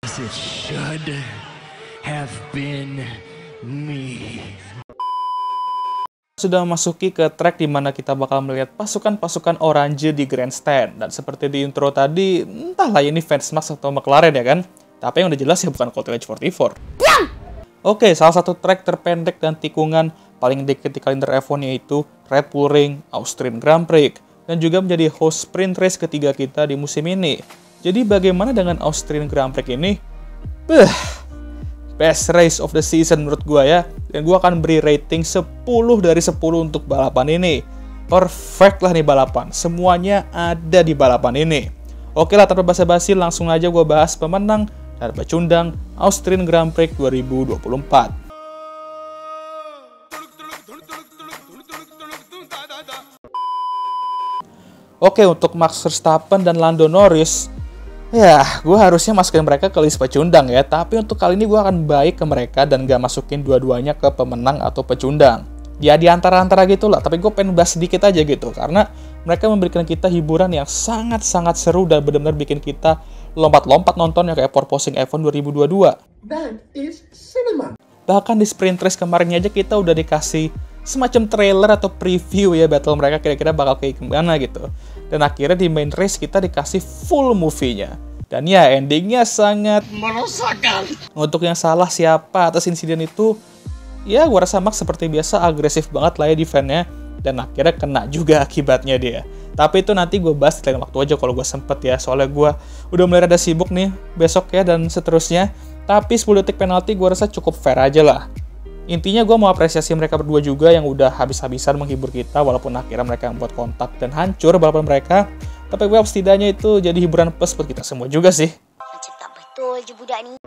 It should have been me. Sudah memasuki ke track di mana kita bakal melihat pasukan-pasukan oranye di grandstand. Dan seperti di intro tadi, entahlah ini fans Max atau McLaren ya kan? Tapi yang udah jelas ya bukan Cottage 44. Oke, salah satu track terpendek dan tikungan paling dekat di kalender F1 yaitu Red Bull Ring Austrian Grand Prix. Dan juga menjadi host sprint race ketiga kita di musim ini. Jadi bagaimana dengan Austrian Grand Prix ini? Best race of the season menurut gue ya. Dan gue akan beri rating 10 dari 10 untuk balapan ini. Perfect lah nih balapan. Semuanya ada di balapan ini. Oke lah, tanpa basa-basi langsung aja gue bahas pemenang dan pecundang Austrian Grand Prix 2024. Oke, untuk Max Verstappen dan Lando Norris, ya, gue harusnya masukin mereka ke list pecundang ya. Tapi untuk kali ini gue akan baik ke mereka dan gak masukin dua-duanya ke pemenang atau pecundang. Ya di antara-antara gitu lah, tapi gue pengen bahas sedikit aja gitu. Karena mereka memberikan kita hiburan yang sangat-sangat seru dan benar-benar bikin kita lompat-lompat nontonnya kayak porpoising F1 2022. That is cinema. Bahkan di sprint race kemarin aja kita udah dikasih semacam trailer atau preview ya battle mereka kira-kira bakal kayak gimana gitu. Dan akhirnya di main race kita dikasih full movie-nya. Dan ya endingnya sangat meresahkan. Untuk yang salah siapa atas insiden itu, ya gua rasa Max seperti biasa agresif banget lah ya defense-nya. Dan akhirnya kena juga akibatnya dia. Tapi itu nanti gue bahas di lain waktu aja kalau gue sempet ya. Soalnya gue udah mulai rada sibuk nih besok ya dan seterusnya. Tapi 10 detik penalti gue rasa cukup fair aja lah. Intinya gue mau apresiasi mereka berdua juga yang udah habis-habisan menghibur kita walaupun akhirnya mereka membuat kontak dan hancur balapan mereka. Tapi gue setidaknya itu jadi hiburan plus buat kita semua juga sih. Cipta betul je budak ni.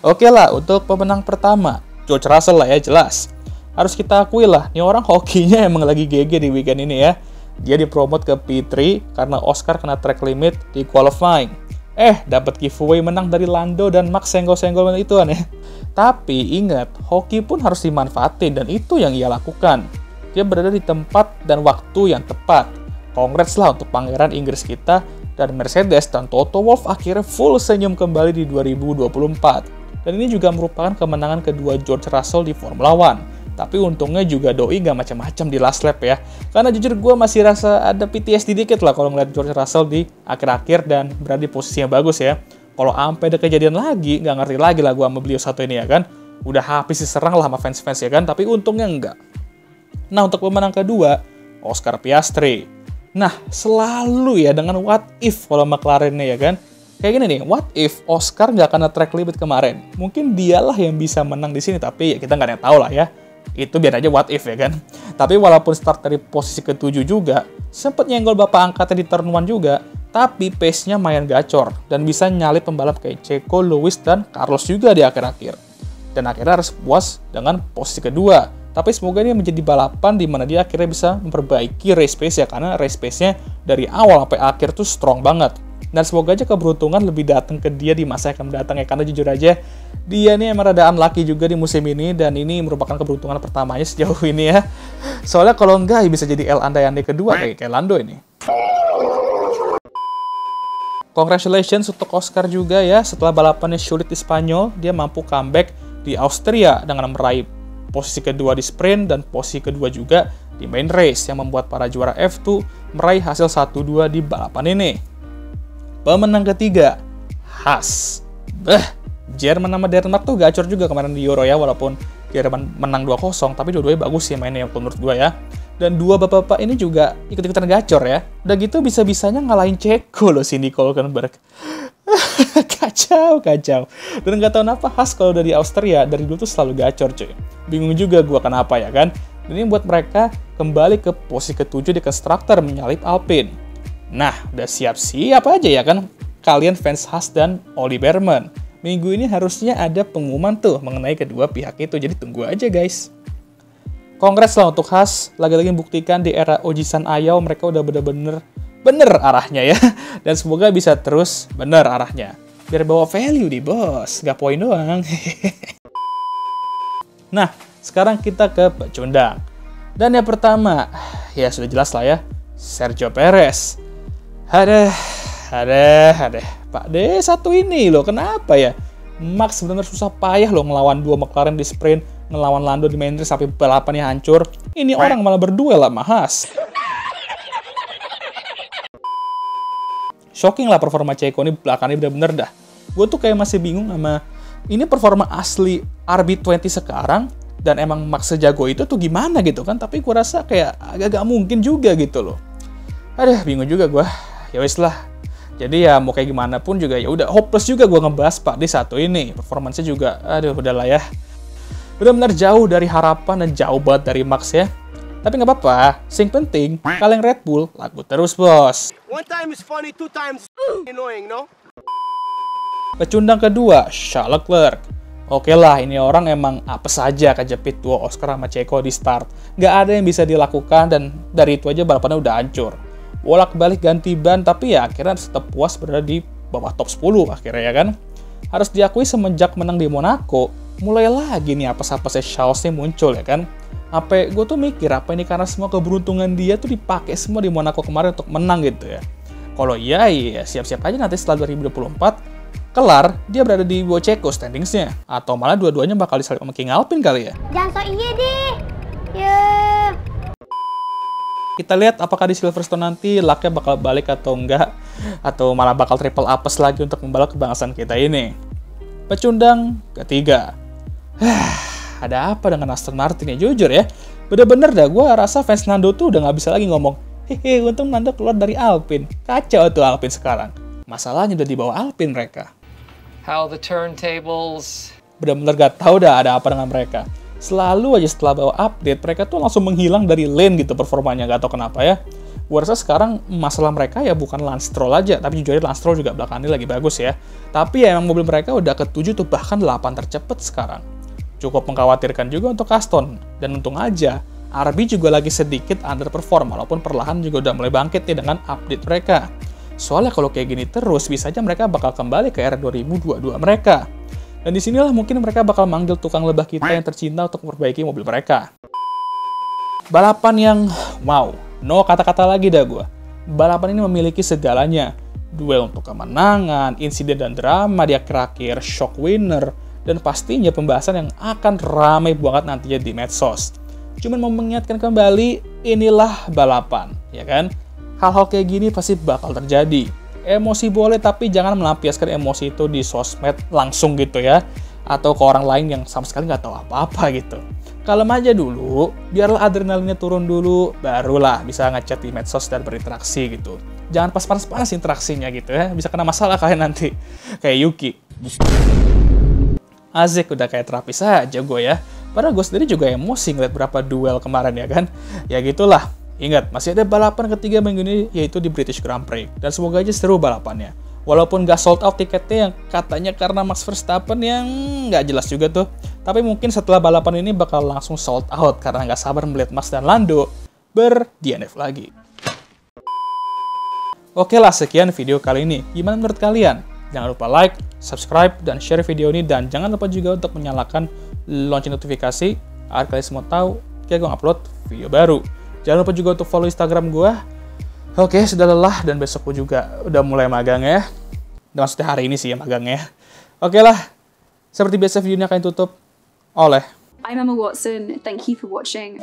Oke lah, untuk pemenang pertama, George Russell lah ya jelas. Harus kita akui lah, nih orang hokinya emang lagi GG di weekend ini ya. Dia dipromot ke P3 karena Oscar kena track limit di qualifying. Dapat giveaway menang dari Lando dan Max senggol-senggol itu ya. Tapi ingat, hoki pun harus dimanfaatin dan itu yang ia lakukan. Dia berada di tempat dan waktu yang tepat. Congrats lah untuk pangeran Inggris kita dan Mercedes dan Toto Wolff akhirnya full senyum kembali di 2024. Dan ini juga merupakan kemenangan kedua George Russell di Formula One. Tapi untungnya juga doi gak macam-macam di last lap ya. Karena jujur gue masih rasa ada PTSD dikit lah kalau ngeliat George Russell di akhir-akhir dan berada di posisi yang bagus ya. Kalau sampai ada kejadian lagi, gak ngerti lagi lah gue sama beliau satu ini ya kan. Udah habis diserang lah sama fans-fans ya kan, tapi untungnya enggak. Nah untuk pemenang kedua, Oscar Piastri. Nah selalu ya dengan what if kalau McLaren nih ya kan. Kayak gini nih, what if Oscar nggak kena track limit kemarin? Mungkin dialah yang bisa menang di sini, tapi ya kita nggak ada yang tahu lah ya. Itu biar aja what if ya kan. Tapi walaupun start dari posisi ke-7 juga, sempet nyenggol bapak angkatnya di turn 1 juga, tapi pace-nya main gacor dan bisa nyalip pembalap kayak Checo, Lewis, dan Carlos juga di akhir-akhir. Dan akhirnya harus puas dengan posisi kedua. Tapi semoga ini menjadi balapan di mana dia akhirnya bisa memperbaiki race pace ya, karena race pace-nya dari awal sampai akhir tuh strong banget. Dan semoga aja keberuntungan lebih datang ke dia di masa yang akan mendatang ya, karena jujur aja dia nih emang rada unlucky juga di musim ini dan ini merupakan keberuntungan pertamanya sejauh ini ya. Soalnya kalau enggak bisa jadi El Andai-Andai kedua kayak Lando ini. Congratulations untuk Oscar juga ya, setelah balapannya sulit di Spanyol, dia mampu comeback di Austria dengan meraih posisi kedua di sprint dan posisi kedua juga di main race yang membuat para juara F2 meraih hasil 1-2 di balapan ini. Pemenang ketiga, Haas. Jerman sama Denmark tuh gacor juga kemarin di Euro ya, walaupun Jerman menang 2-0, tapi dua-duanya bagus sih mainnya menurut gue ya. Dan dua bapak-bapak ini juga ikut-ikutan gacor ya. Udah gitu bisa-bisanya ngalahin Ceko loh si Nico Hülkenberg. Kacau. Dan nggak tahu kenapa Haas kalau udah di Austria dari dulu tuh selalu gacor cuy. Bingung juga gue kenapa ya kan. Dan ini buat mereka kembali ke posisi ke-7 di konstruktor menyalip Alpine. Nah, udah siap-siap aja ya kan kalian fans Haas dan Oli Berman. Minggu ini harusnya ada pengumuman tuh mengenai kedua pihak itu, jadi tunggu aja guys. Congrats lah untuk Haas, lagi-lagi buktikan di era Ojisan Ayao mereka udah bener arahnya ya. Dan semoga bisa terus bener arahnya. Biar bawa value nih bos, gak poin doang. Nah, sekarang kita ke pecundang. Dan yang pertama, ya sudah jelas lah ya, Sergio Perez. Adeh, Pak D satu ini loh, kenapa ya? Max benar-benar susah payah loh ngelawan dua McLaren di sprint, ngelawan Lando di main race sampai balapannya hancur. Ini orang malah berduel sama Haas. Shocking lah performa Checo ini belakangan ini bener-bener dah. Gue tuh kayak masih bingung sama ini performa asli RB20 sekarang dan emang Max sejago itu tuh gimana gitu kan? Tapi gue rasa kayak agak-agak mungkin juga gitu loh. Aduh, bingung juga gue. Ya wis lah. Jadi ya mau kayak gimana pun juga ya udah hopeless juga gue ngebahas Pak di satu ini. Performanya juga aduh udahlah ya. Benar-benar jauh dari harapan dan jauh banget dari Max ya. Tapi nggak apa-apa, sing penting kaleng Red Bull laku terus bos. One time is funny, two times annoying, no? Pecundang kedua, Charles Leclerc. Oke lah, ini orang emang apa saja kejepit dua Oscar sama Checo di start. Nggak ada yang bisa dilakukan dan dari itu aja balapannya udah hancur. Bolak-balik ganti ban, tapi ya akhirnya tetap puas berada di bawah top 10 akhirnya ya kan. Harus diakui semenjak menang di Monaco, mulai lagi nih apes-apesnya Charles nih muncul ya kan. Gue tuh mikir apa ini karena semua keberuntungan dia tuh dipakai semua di Monaco kemarin untuk menang gitu ya. Kalau iya siap-siap aja nanti setelah 2024 kelar dia berada di bawah Checo standingsnya, atau malah dua-duanya bakal disalip sama King Alpine kali ya. Jangan so iya deh. Ya. Kita lihat apakah di Silverstone nanti lucknya bakal balik atau enggak, atau malah bakal triple apes lagi untuk membalap kebangsaan kita ini. Pecundang ketiga. Ada apa dengan Aston Martin ya? Jujur ya, bener-bener dah gue rasa fans Nando tuh udah nggak bisa lagi ngomong hehe untung Nando keluar dari Alpine. Kacau tuh Alpine sekarang. Masalahnya udah di bawah Alpine mereka. How the turntables. Bener-bener gak tahu dah ada apa dengan mereka. Selalu aja setelah bawa update mereka tuh langsung menghilang dari lane gitu performanya, gak tahu kenapa ya. Gue rasa sekarang masalah mereka ya bukan Lance Stroll aja, tapi jujur aja Lance Stroll juga belakangan ini lagi bagus ya. Tapi ya emang mobil mereka udah ke-7 tuh, bahkan 8 tercepat sekarang. Cukup mengkhawatirkan juga untuk Aston. Dan untung aja, RB juga lagi sedikit underperform, walaupun perlahan juga udah mulai bangkit nih dengan update mereka. Soalnya kalau kayak gini terus, bisa aja mereka bakal kembali ke era 2022 mereka. Dan disinilah mungkin mereka bakal manggil tukang lebah kita yang tercinta untuk memperbaiki mobil mereka. Balapan yang, wow, no kata-kata lagi dah gue. Balapan ini memiliki segalanya. Duel untuk kemenangan, insiden dan drama di akhir-akhir, shock winner, dan pastinya pembahasan yang akan ramai banget nantinya di medsos. Cuman mau mengingatkan kembali, inilah balapan, ya kan? Hal-hal kayak gini pasti bakal terjadi. Emosi boleh, tapi jangan melampiaskan emosi itu di sosmed langsung gitu ya. Atau ke orang lain yang sama sekali nggak tahu apa-apa gitu. Kalem aja dulu, biarlah adrenalinnya turun dulu, barulah bisa ngechat di medsos dan berinteraksi gitu. Jangan pas panas-panas interaksinya gitu ya, bisa kena masalah kalian nanti. Kayak Yuki. Asik, udah kayak terapis aja gue ya. Padahal gue sendiri juga emosi ngeliat berapa duel kemarin ya kan. Ya gitulah. Ingat, masih ada balapan ketiga minggu ini, yaitu di British Grand Prix. Dan semoga aja seru balapannya. Walaupun gak sold out tiketnya yang katanya karena Max Verstappen yang gak jelas juga tuh. Tapi mungkin setelah balapan ini bakal langsung sold out karena gak sabar melihat Max dan Lando ber-DNF lagi. Oke lah, sekian video kali ini. Gimana menurut kalian? Jangan lupa like, subscribe, dan share video ini. Dan jangan lupa juga untuk menyalakan lonceng notifikasi agar kalian semua tahu kayak gue upload video baru. Jangan lupa juga untuk follow Instagram gue. Oke, sudah lelah dan besok gue juga udah mulai magang ya. Dan maksudnya hari ini sih ya magangnya. Oke lah, seperti biasa videonya akan tutup oleh I'm Emma Watson. Thank you for watching.